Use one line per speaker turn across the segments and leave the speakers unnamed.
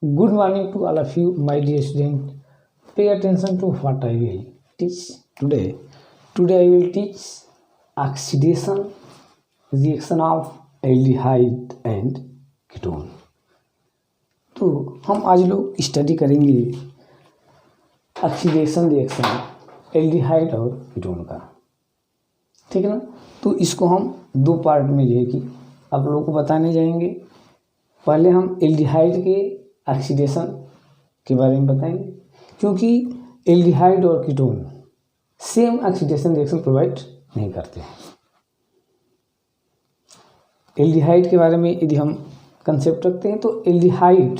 Good morning to all of you, my dear student. Pay attention to what I will teach today. Today I will teach oxidation reaction of aldehyde and ketone. तो हम आज लोग study करेंगे oxidation reaction aldehyde और ketone का, ठीक है ना। तो इसको हम दो पार्ट में जो है कि आप लोगों को बताने जाएंगे। पहले हम एल्डिहाइड के ऑक्सीडेशन के बारे में बताएंगे, क्योंकि एल्डिहाइड और ketone same oxidation reaction provide नहीं करते हैं। एल्डिहाइड के बारे में यदि हम कंसेप्ट रखते हैं तो aldehyde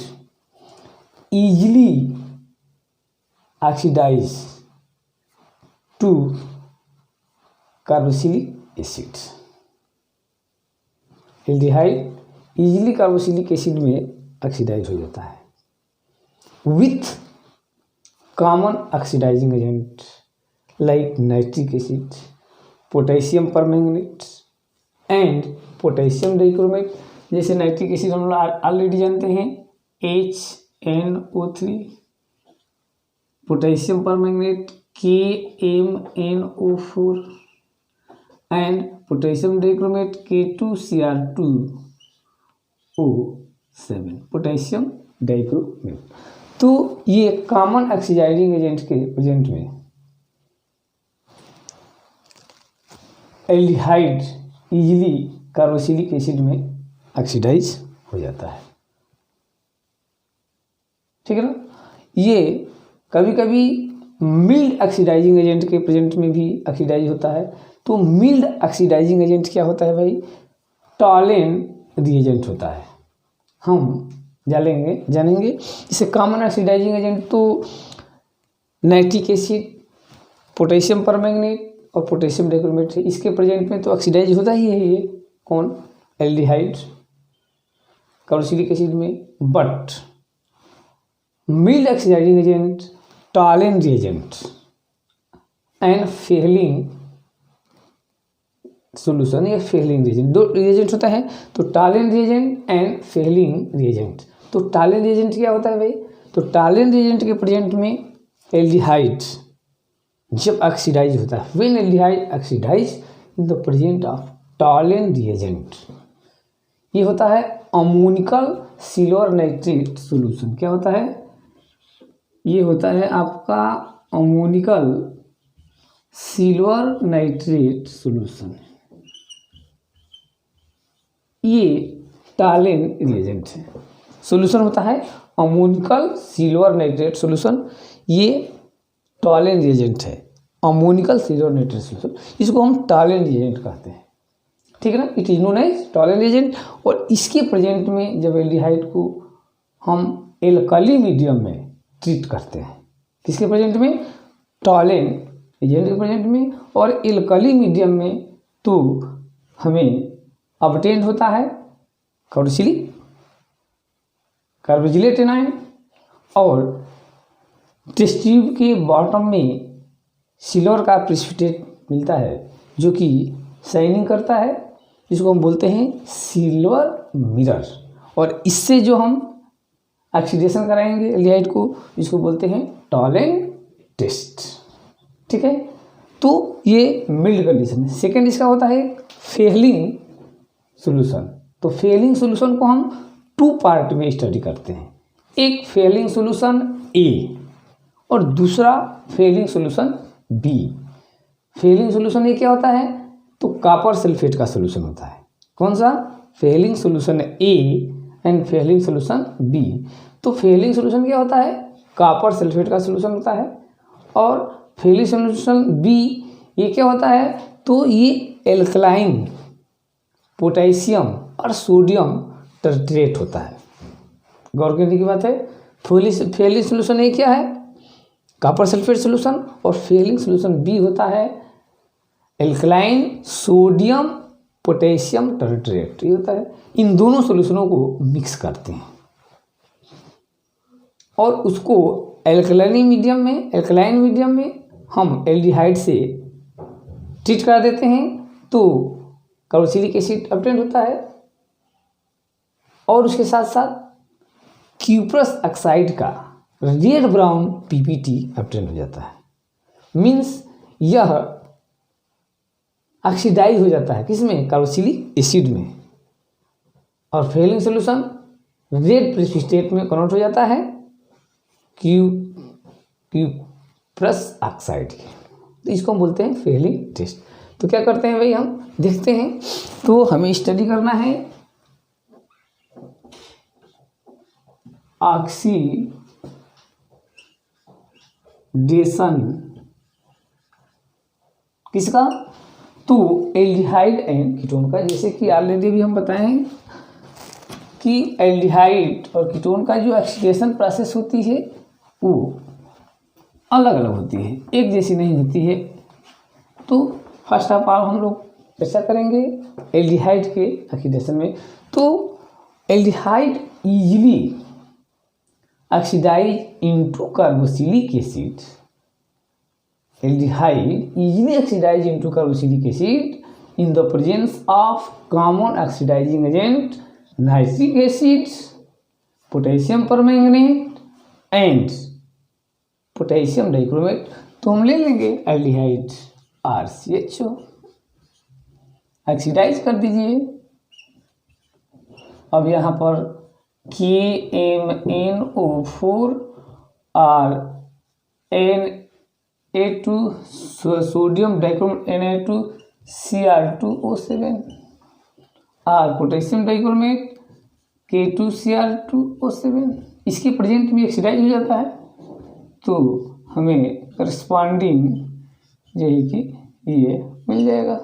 easily oxidize to carboxylic acid. Aldehyde easily carboxylic acid में ऑक्सीडाइज हो जाता है with common oxidizing agent like nitric acid, potassium permanganate and potassium dichromate. जैसे नाइट्रिक एसिड हम लोग ऑलरेडी जानते हैं HNO3, potassium permanganate KMNO4 and potassium dichromate K2Cr2O7, potassium dichromate. तो ये कॉमन ऑक्सीडाइजिंग एजेंट के प्रेजेंट में एल्डिहाइड इजीली कार्बोक्सिलिक एसिड में ऑक्सीडाइज हो जाता है, ठीक है ना। ये कभी कभी मिल्ड ऑक्सीडाइजिंग एजेंट के प्रेजेंट में भी ऑक्सीडाइज होता है। तो मिल्ड ऑक्सीडाइजिंग एजेंट क्या होता है भाई? टॉलेन रिएजेंट होता है। हम जानेंगे इसे कॉमन ऑक्सीडाइजिंग एजेंट तो नाइट्रिक एसिड, पोटेशियम परमैंगनेट और पोटेशियम डाइक्रोमेट है। इसके प्रेजेंट में तो ऑक्सीडाइज होता ही है ये कौन? एल्डिहाइड कार्बोक्सिलिक एसिड में। But mild oxidizing agent Tollen reagent and Fehling solution या फेलिंग रिएजेंट, दो रिएजेंट होता है। तो Tollen reagent and Fehling reagent. तो टॉलेन रिएजेंट क्या होता है भाई? तो टॉलेन रिएजेंट के प्रेजेंट में एल्डिहाइड जब ऑक्सीडाइज होता है, when aldehyde oxidize in the present of Tollen reagent, ये होता है अमोनिकल सिल्वर नाइट्रेट सॉल्यूशन। क्या होता है? ये होता है आपका अमोनिकल सिल्वर नाइट्रेट सॉल्यूशन। ये टॉलेन रिएजेंट है, सॉल्यूशन होता है अमोनिकल सिल्वर नाइट्रेट सॉल्यूशन। ये टॉलेन रिएजेंट है, अमोनिकल सिल्वर नाइट्रेट सॉल्यूशन। इसको हम टॉलेन रिएजेंट कहते हैं, ठीक है ना। It is known as Tollen reagent. और इसके प्रेजेंट में जब एल्डिहाइड को हम एल्कली मीडियम में ट्रीट करते हैं, किसके प्रेजेंट में? टॉलेन एजेंट के प्रेजेंट में और एल्कली मीडियम में, तो हमें ऑब्टेन होता है कार्बोक्सिलेट एनायन। और टेस्ट ट्यूब के बॉटम में सिल्वर का प्रेसिपिटेट मिलता है जो कि शाइनिंग करता है, जिसको हम बोलते हैं सिल्वर मिरर। और इससे जो हम ऑक्सीडेशन कराएंगे एल्डिहाइड को, जिसको बोलते हैं टॉलेन टेस्ट, ठीक है। तो ये मिल्ड कंडीशन है। सेकेंड इसका होता है फेलिंग सॉल्यूशन। तो फेलिंग सॉल्यूशन को हम टू पार्ट में स्टडी करते हैं, एक फेलिंग सॉल्यूशन ए और दूसरा Fehling solution B. Fehling solution A क्या होता है? तो कॉपर सल्फेट का सॉल्यूशन होता है। कौन सा? Fehling solution A and Fehling solution B. तो फेलिंग सॉल्यूशन क्या होता है? कॉपर सल्फेट का सॉल्यूशन होता है। और फेलिंग सॉल्यूशन बी ये क्या होता है? तो ये एल्कलाइन पोटेशियम और सोडियम टर्ट्रेट होता है। गौर करने की बात है। फेलिंग सॉल्यूशन ए क्या है? Copper sulphate solution. और फेलिंग सॉल्यूशन बी होता है एल्कलाइन सोडियम पोटेशियम टर्ट्रेट, ये होता है। इन दोनों सॉल्यूशनों को मिक्स करते हैं और उसको एल्कलाइन मीडियम में हम एल्डिहाइड से ट्रीट करा देते हैं, तो कार्बोक्सिलिक एसिड ऑब्टेन होता है। और उसके साथ साथ क्यूप्रस ऑक्साइड का रेड ब्राउन पीपीटी ऑब्टेन हो जाता है। मीन्स यह ऑक्सीडाइज हो जाता है किसमें, कार्बोक्सिलिक एसिड में, और फेलिंग सोल्यूशन रेड प्रेसिपिटेट में कन्वर्ट हो जाता है क्यूप्रस ऑक्साइड के। तो इसको हम बोलते हैं फेलिंग टेस्ट। तो क्या करते हैं भाई, हम देखते हैं। तो हमें स्टडी करना है ऑक्सीडेशन किसका, तो एल्डिहाइड एंड कीटोन का। जैसे कि ऑलरेडी भी हम बताए हैं कि एल्डिहाइड और कीटोन का जो ऑक्सीडेशन प्रोसेस होती है वो अलग अलग होती है, एक जैसी नहीं होती है। तो फर्स्ट ऑफ ऑल हम लोग चर्चा करेंगे एल्डिहाइड के ऑक्सीडेशन में। तो aldehyde easily oxidize into carboxylic acid. Aldehyde easily oxidize into carboxylic acid in the presence of common oxidizing agent nitric acid, potassium permanganate and potassium dichromate। तो हम ले लेंगे एल्डिहाइड RCHO, ऑक्सीडाइज कर दीजिए। अब यहाँ पर KMnO4 और Na2 सोडियम डाइक्रोमेट Na2Cr2O7 और पोटेशियम डाइक्रोमेट K2Cr2O7 इसके प्रेजेंट में ऑक्सीडाइज हो जाता है। तो हमें करस्पॉन्डिंग जो है कि ये मिल जाएगा।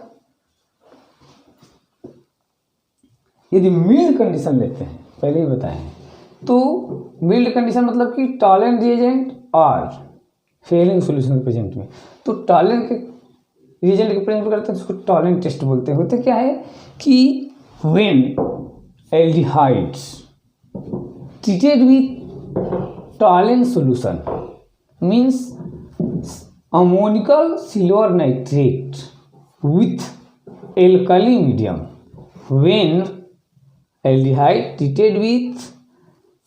यदि मिल्ड कंडीशन लेते हैं, पहले ही बताए हैं, तो मिल्ड कंडीशन मतलब कि टॉलरेंट रिएजेंट और फेलिंग सॉल्यूशन के प्रेजेंट में। तो टॉलरेंट के रिएजेंट के प्रेजेंट में करते हैं, उसको टॉलरेंट टेस्ट बोलते हैं। होते क्या है कि when aldehydes treated with tolerant solution means ammoniacal silver nitrate with alkali medium. When aldehyde treated with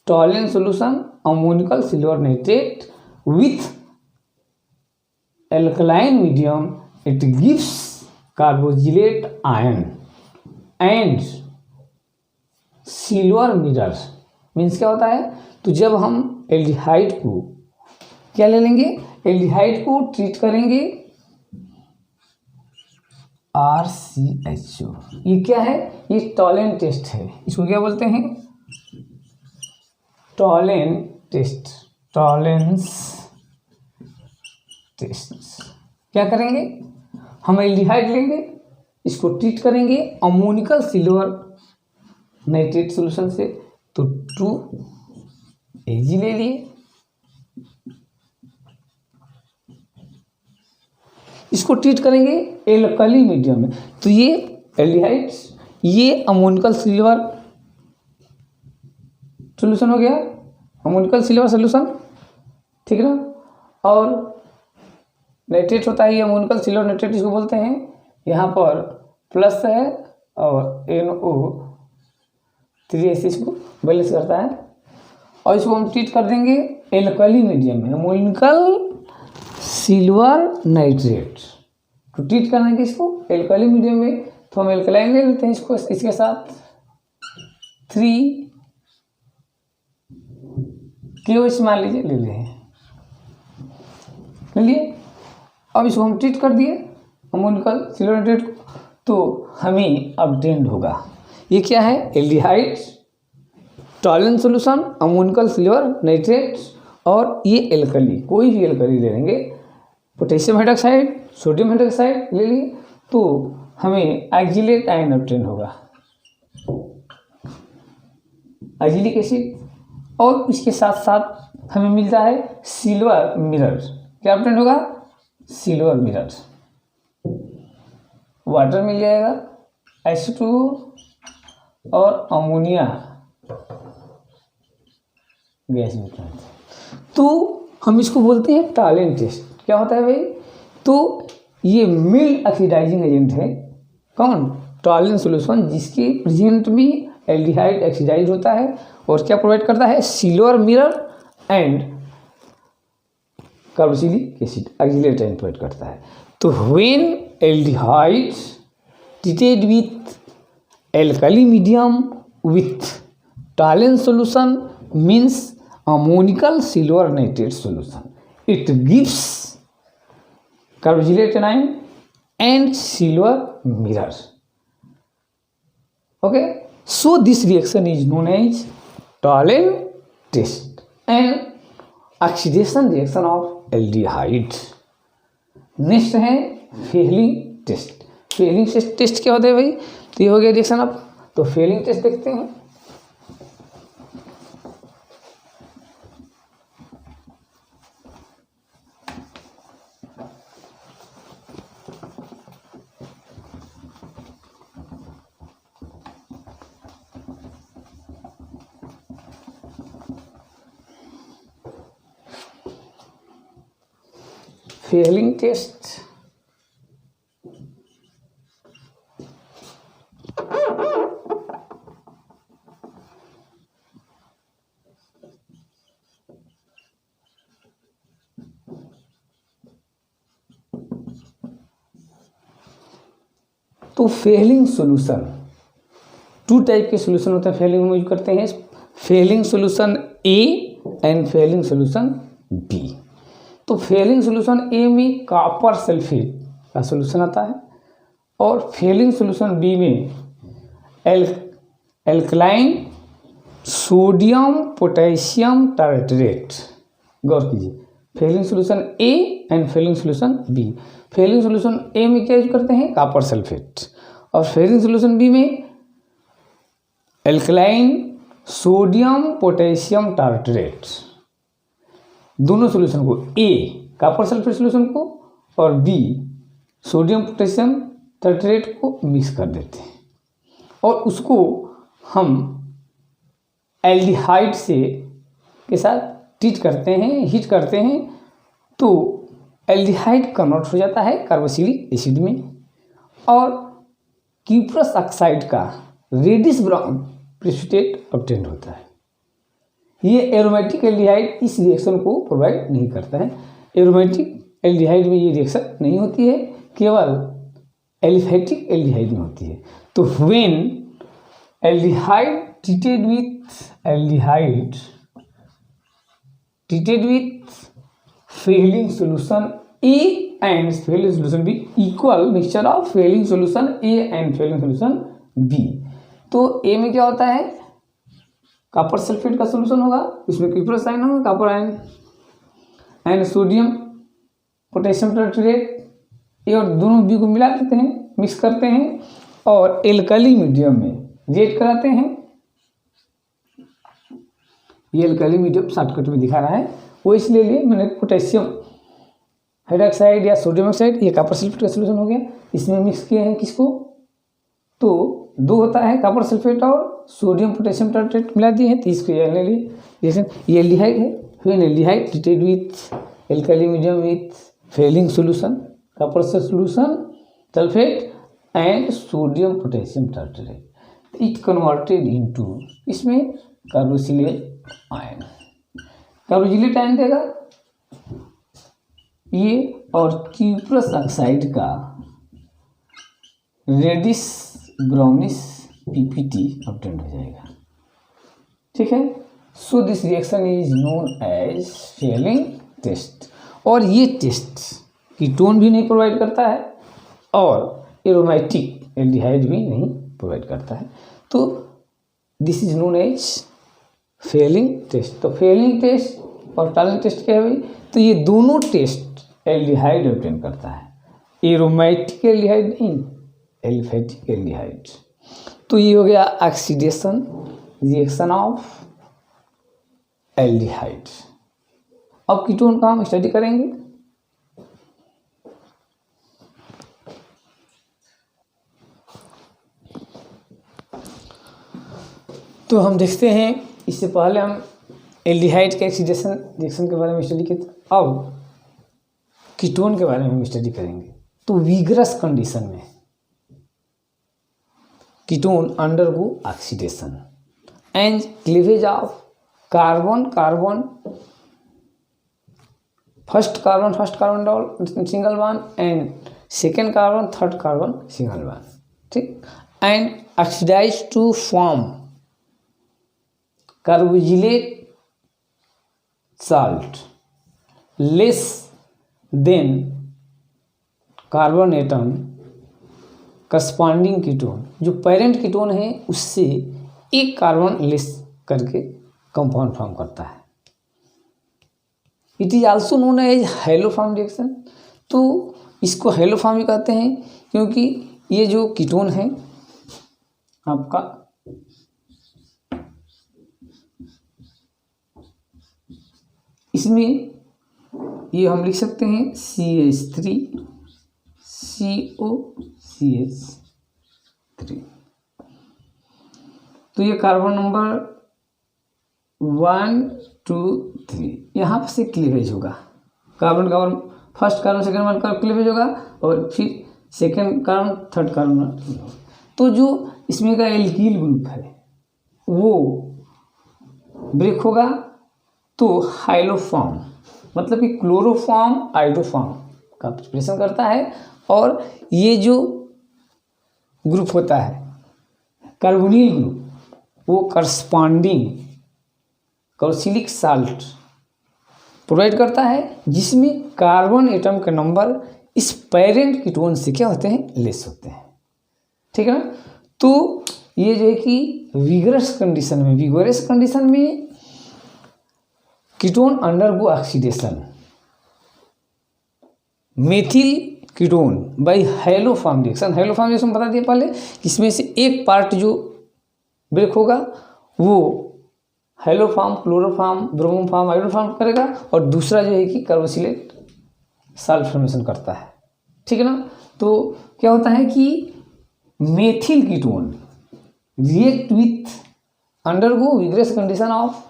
tolerant solution ammoniacal silver nitrate with alkaline medium, it gives carboxylate ion and silver mirror। Means क्या होता है, तो जब हम aldehyde को क्या ले लेंगे, एल्डिहाइड को ट्रीट करेंगे RCHO। ये क्या है, ये टॉलरेंट टेस्ट है। इसको क्या बोलते हैं, टॉलरेंट टेस्ट, टॉलरेंस टेस्ट। क्या करेंगे, हम एल्डिहाइड लेंगे, इसको ट्रीट करेंगे अमोनिकल सिल्वर नाइट्रेट सॉल्यूशन से। तो 2Ag ले लिए, इसको ट्रीट करेंगे एल्कली मीडियम में। तो ये एल्डिहाइड्स, ये अमोनिकल सिल्वर सॉल्यूशन हो गया, अमोनिकल सिल्वर सॉल्यूशन, ठीक ना। और नाइट्रेट होता है ये अमोनिकल सिल्वर नाइट्रेट, इसको बोलते हैं। यहाँ पर प्लस है और NO3 इसको बैलेंस करता है। और इसको हम ट्रीट कर देंगे एल्कली मीडियम में, अमोनिकल सिल्वर नाइट्रेट। तो ट्रीट कर देंगे इसको एल्कली मीडियम में। तो हम एल्कलाइन ले लेते हैं इसको, इसके साथ 3KOH मान लीजिए, ले लिए। अब इसको हम ट्रीट कर दिए अमोनिकल सिल्वर नाइट्रेट को, तो हमें ऑब्टेन्ड होगा ये क्या है, aldehyde tolerant solution ammoniacal silver nitrate, और ये एल्कली, कोई भी एल्कली ले लेंगे, पोटेशियम हाइड्रोक्साइड, सोडियम हाइड्रोक्साइड ले लिए, तो हमें ऑक्सैलेट आयन ऑब्टेन होगा, ऑक्सैलिक एसिड। और इसके साथ साथ हमें मिलता है सिल्वर मिरर। क्या ऑब्टेन होगा, सिल्वर मिरर। वाटर मिल जाएगा, H2O और अमोनिया गैस मिलता है। तो हम इसको बोलते हैं टॉलरेंट टेस्ट। क्या होता है भाई, तो ये मिल्ड ऑक्सीडाइजिंग एजेंट है, कौन, टॉलरेंट सॉल्यूशन, जिसके प्रेजेंट में एल्डिहाइड ऑक्सीडाइज होता है और क्या प्रोवाइड करता है, silver mirror and carboxylic acid oxalate ion provide करता है। तो when aldehydes treated with alkali medium with Tollens solution means ammoniacal silver nitrate solution, it gives carboxylate ion and silver mirror. Okay, so this reaction is known as Tollens test and oxidation reaction of aldehydes. Next है Fehling test. Fehling test क्या होता है भाई, तो ये हो गया reaction अब। तो फेलिंग टेस्ट देखते हैं। फेलिंग टेस्ट, तो फेलिंग सॉल्यूशन, टू टाइप के सॉल्यूशन होते हैं फेलिंग में यूज करते हैं, Fehling solution A and Fehling solution B. तो फेलिंग सॉल्यूशन ए में कॉपर सल्फेट का सॉल्यूशन आता है और फेलिंग सॉल्यूशन बी में एल्कलाइन सोडियम पोटेशियम टार्टरेट। गौर कीजिए, Fehling solution A and Fehling solution B. Fehling solution A में क्या यूज करते हैं, कॉपर सल्फेट, और फेलिंग सॉल्यूशन बी में एल्कलाइन सोडियम पोटेशियम टार्टरेट। दोनों सॉल्यूशन को, ए कॉपर सल्फेट सॉल्यूशन को और बी सोडियम पोटेशियम टार्टरेट को मिक्स कर देते हैं और उसको हम एल्डिहाइड से के साथ ट्रीट करते हैं, हीट करते हैं, तो एल्डिहाइड कन्वर्ट हो जाता है कार्बोक्सिलिक एसिड में और क्यूप्रस ऑक्साइड का रेडिश ब्राउन प्रेसिपिटेट ऑब्टेन होता है। ये एरोमेटिक एल्डिहाइड इस रिएक्शन को प्रोवाइड नहीं करता है। एरोमेटिक एल्डिहाइड में ये रिएक्शन नहीं होती है, केवल एलिफेटिक एल्डिहाइड में होती है। तो when aldehyde treated with Fehling solution A and Fehling solution B equal mixture of Fehling solution A and Fehling solution B. तो ए में क्या होता है, कॉपर सल्फेट का सॉल्यूशन होगा, इसमें क्यूप्रस आयन होगा, copper ion and sodium potassium tartrate, ये और दोनों बी को मिला देते हैं, मिक्स करते हैं और एल्कली मीडियम में रिएक्ट कराते हैं। ये एल्कली मीडियम शॉर्टकट में दिखा रहा है, वो इसलिए लिए मैंने पोटेशियम हाइड्रोक्साइड या सोडियम ऑक्साइड, ये कॉपर सल्फेट का सॉल्यूशन हो गया, इसमें मिक्स किए हैं किसको, तो दो होता है कॉपर सल्फेट और सोडियम पोटेशियम टार्टरेट मिला दिए हैं, तो इसको ये ले लिए। जैसे ये एल्डिहाइड है, फिर aldehyde treated with alkali medium with Fehling solution copper solution sulphate and sodium potassium tartrate, it converted into, इसमें कार्बोक्सिलेट आयन, कार्बोक्सिलेट आयन देगा ये और क्यूप्रस ऑक्साइड का रेडिश ब्राउनिश पीपीटी ऑब्टेन हो जाएगा। ठीक है, so this reaction is known as Fehling test. और ये टेस्ट कीटोन भी नहीं प्रोवाइड करता है और एरोमेटिक एल्डिहाइड भी नहीं प्रोवाइड करता है, तो this is known as Fehling test. तो फेलिंग टेस्ट और टॉलरेंस टेस्ट क्या है भाई, तो ये दोनों टेस्ट एल्डिहाइड ऑब्टेन करता है, एरोमेटिक एल्डिहाइड नहीं, एलिफेटिक एल्डिहाइड। तो ये हो गया ऑक्सीडेशन रिएक्शन ऑफ एल्डिहाइड। अब कीटोन का हम स्टडी करेंगे। तो हम देखते हैं, इससे पहले हम एल्डिहाइड के ऑक्सीडेशन रिएक्शन के बारे में स्टडी किए, अब कीटोन के बारे में हम स्टडी करेंगे। तो विगरस कंडीशन में ketone undergo oxidation and cleavage of carbon first carbon single bond and second carbon third carbon single bond, ठीक, and oxidize to form carboxylate salt less than carbon atom corresponding ketone, जो parent ketone है उससे एक carbon less करके compound form करता है। It is also known as haloform reaction. तो इसको हैलोफॉर्म भी कहते हैं क्योंकि ये जो कीटोन है आपका इसमें ये हम लिख सकते हैं CH3 COCH3। तो ये कार्बन नंबर 1 2 3 यहाँ से क्लीवेज होगा, carbon carbon first carbon second carbon का क्लीवेज होगा और फिर सेकेंड कार्बन थर्ड कार्बन। तो जो इसमें का एल्कील ग्रुप है वो ब्रेक होगा तो हाइलोफॉर्म मतलब कि क्लोरोफॉर्म आइडोफॉर्म का प्रिपरेशन करता है। और ये जो ग्रुप होता है कार्बोनिल ग्रुप वो करस्पॉन्डिंग कार्बोक्सिलिक साल्ट प्रोवाइड करता है जिसमें कार्बन एटम के नंबर इस पेरेंट कीटोन से क्या होते हैं, लेस होते हैं, ठीक है ना। तो ये जो है कि विगरस कंडीशन में ketone undergo oxidation methyl ketone by haloform reaction बता दिया पहले, इसमें से एक पार्ट जो ब्रेक होगा वो हैलोफॉर्म क्लोरोफॉर्म ब्रोमोफॉर्म आइडोफॉर्म करेगा और दूसरा जो है कि कार्बोक्सिलेट साल्ट फॉर्मेशन करता है, ठीक है ना। तो क्या होता है कि methyl ketone react with undergo vigorous condition of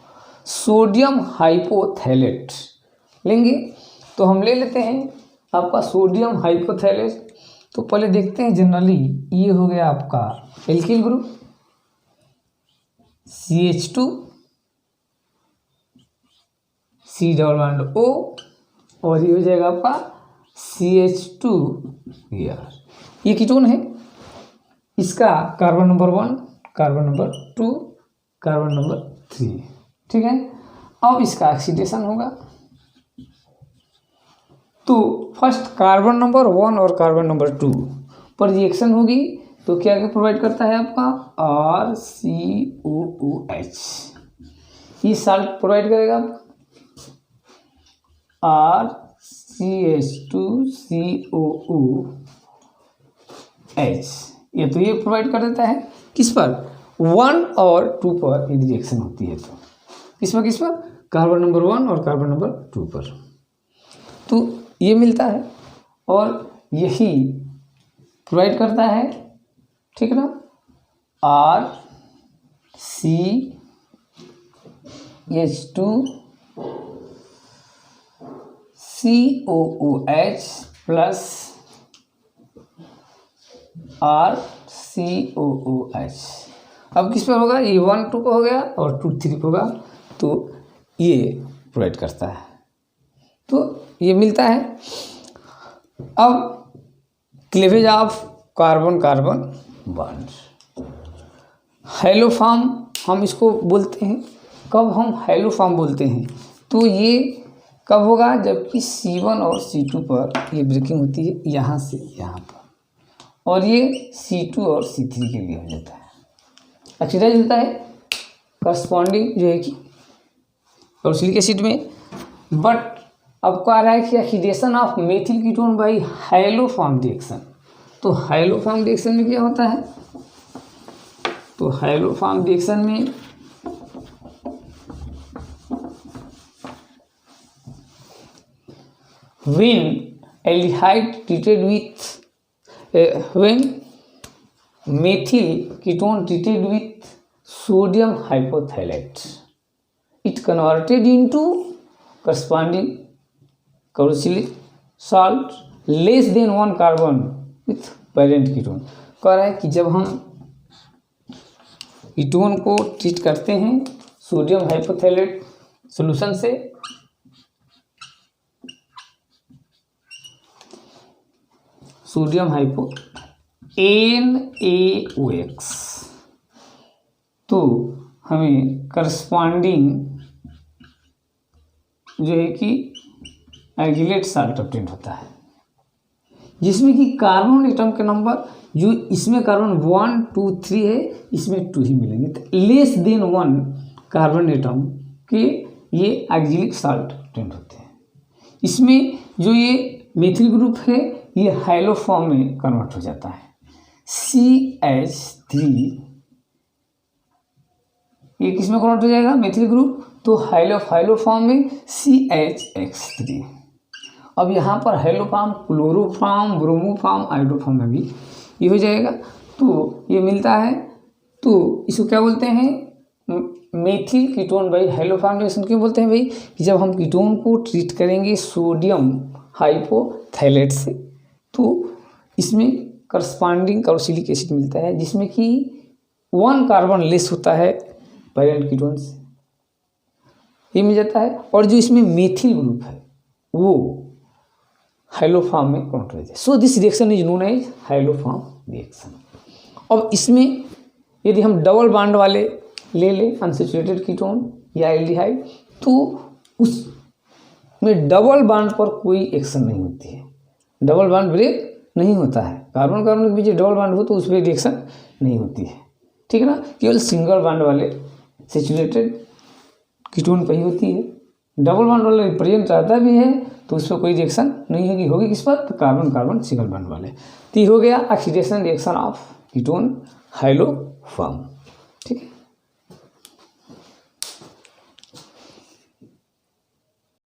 sodium hypohalite लेंगे। तो हम ले लेते हैं आपका सोडियम हाइपोथैलेट। तो पहले देखते हैं जनरली ये हो गया आपका alkyl group CH2 C double bond O और ये हो जाएगा आपका CH2 ये कीटोन है, इसका carbon number 1 carbon number 2 carbon number 3, ठीक है। अब इसका ऑक्सीडेशन होगा तो फर्स्ट कार्बन नंबर 1 और कार्बन नंबर 2 पर रिएक्शन होगी तो क्या क्या प्रोवाइड करता है आपका RCOOH, ये साल्ट प्रोवाइड करेगा RCH2COOH, ये तो ये प्रोवाइड कर देता है किस पर 1 और 2 पर यदि रिएक्शन होती है तो किस पर कार्बन नंबर 1 और कार्बन नंबर 2 पर। तो ये मिलता है और यही प्रोवाइड करता है, ठीक है ना, RCH2COOH प्लस RCOOH। अब किस पर होगा, ये 1 2 पर हो गया और 2 3 पर होगा तो ये प्रोवाइड करता है, तो ये मिलता है। अब cleavage of carbon carbon bond haloform हम इसको बोलते हैं। कब हम हैलोफॉर्म बोलते हैं तो ये कब होगा, जबकि C1 और C2 पर ये ब्रेकिंग होती है यहाँ से यहाँ पर, और ये C2 और C3 के लिए हो जाता है ऑक्सीडाइज होता है करस्पॉन्डिंग जो है कि कार्बोक्सिलिक एसिड में। बट अब क्या आ रहा है कि oxidation of methyl ketone by haloform reaction. तो हैलोफॉर्म रिएक्शन में क्या होता है, तो हैलोफॉर्म रिएक्शन में when aldehyde treated with when methyl ketone treated with sodium hypothalate, it converted into corresponding carboxylic salt less than 1 carbon with parent ketone। कह रहा है कि जब हम कीटोन को ट्रीट करते हैं सोडियम हाइपोथैलेट सॉल्यूशन से, सोडियम हाइपो NaOH, तो हमें करस्पॉन्डिंग जो है कि एल्गिलेट साल्ट ऑब्टेन होता है, जिसमें कि कार्बन एटम के नंबर जो इसमें कार्बन 1 2 3 है, इसमें 2 ही मिलेंगे, तो लेस देन 1 कार्बन एटम के ये एल्गिलिक साल्ट ऑब्टेन होते हैं। इसमें जो ये मेथिल ग्रुप है ये हाइलो फॉर्म में कन्वर्ट हो जाता है, CH3 ये किसमें कन्वर्ट हो जाएगा मेथिल ग्रुप, तो हाइलो फॉर्म में CHX3। अब यहाँ पर हाइलोफॉर्म, क्लोरोफॉर्म, ब्रोमोफॉर्म, आयोडोफॉर्म में भी ये हो जाएगा, तो ये मिलता है, तो इसको क्या बोलते हैं मेथिल कीटोन बाई हाइलोफॉर्मेशन। क्यों बोलते हैं भाई कि जब हम कीटोन को ट्रीट करेंगे सोडियम हाइपोथैलेट से तो इसमें करस्पॉन्डिंग कार्बोक्सिलिक एसिड मिलता है, जिसमें कि 1 कार्बन लेस होता है पैरेंट कीटोन से, ये मिल जाता है। और जो इसमें मेथिल ग्रुप है वो हाइलोफॉर्म में कन्वर्ट हो जाता है। So this reaction is known as haloform reaction. अब इसमें यदि हम डबल बॉन्ड वाले ले लें अनसैचुरेटेड कीटोन या एल्डिहाइड, तो उसमें डबल बॉन्ड पर कोई एक्शन नहीं होती है, डबल बॉन्ड ब्रेक नहीं होता है, कार्बन कार्बन के बीच डबल बॉन्ड हो तो उस पर रिएक्शन नहीं होती है, ठीक है ना। केवल सिंगल बॉन्ड वाले सैचुरेटेड कीटोन पर ही होती है। डबल बॉन्ड वाला प्रेजेंट रहता भी है तो उस पर कोई रिएक्शन नहीं होगी, होगी किस पर, तो कार्बन कार्बन सिंगल बॉन्ड वाले। तो ये हो गया ऑक्सीडेशन रिएक्शन ऑफ कीटोन हाइलोफॉर्म, ठीक है।